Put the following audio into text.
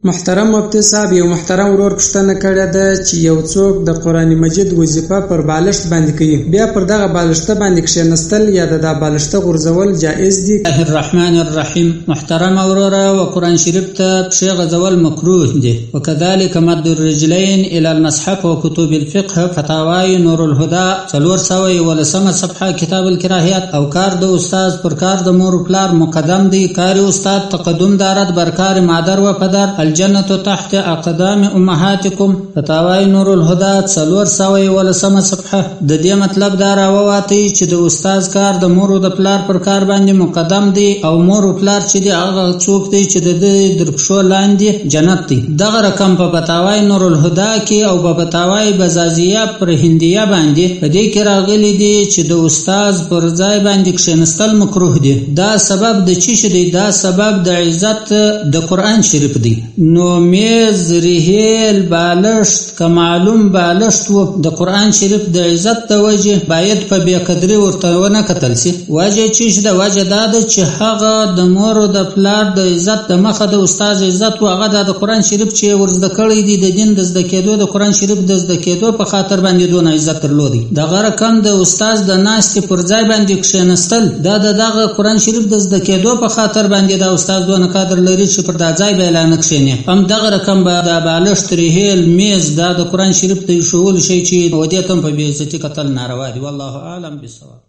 محترم مفتي صاحب، یو محترم ورور پوښتنه کړې ده چې یو څوک د قرآن مجید وظیفه پر بالښت باندې کوي، بیا پر دغه بالښت باندې کښېنستل یا د بالښت غورځول جائز دي؟ الله الرحمن الرحیم. محترم وروره، و قرآن شریف ته پښې غځول مکروه دي، وکذلک مد الرجلین الی المصحف و کتب الفقه فتاوای نور الهدى 411 صفحه کتاب الکراهیات. او کار د استاد پر کار د مور پلار مقدم دی، کار استاد تقدم دارد بر کار مادر و پدر. الجنة تحت اقدام امهاتکم فتاوای نور الهدى 411 صفحه. د دې مطلب دا راووتی چې د استاد کار د مور او د پلار پر کار باندې مقدم دی، او مور او پلار چې دی هغه څوک دی چې د درپښو لاندې جنت دی. دغه رقم په فتاوای نور الهدى کې او په فتاوای بزازیه پر هندیه باندې په دې کې راغلي دي چې د استاد پر ځای باندې کښېنستل مکروه دي. دا سبب د چی دی؟ دا سبب د عزت د قرآن شریف دی. نو میز، ریهیل، بالښت که معلوم بالښت و د قرآن شریف د عزت د وجه باید په بې قدري ورته ونه کتل سي. وجه چی ده؟ وجه دا ده چې هغه د مور او د پلار د عزت د مخه د استاد عزت و هغه د قرآن شریف چې ورزده کړی دی، د دین د زده کېدو د قرآن شریف د زده کېدو په خاطر باندې دونه عزت درلودی. دغه رقم د استاد د ناستې پر ځای باندې کښېنستل دا دغه قرآن شریف د زده کېدو په خاطر باندې د استاد دونه قدر لري چې پر دا ځای به اعلان کښېني. هم دغه رقم به د بالښت، ریهیل، میز دا د قرآن شریف د ایښولو شی چې ودې ته هم په بې عزتي کتل ناروا دي. والله اعلم بالصواب.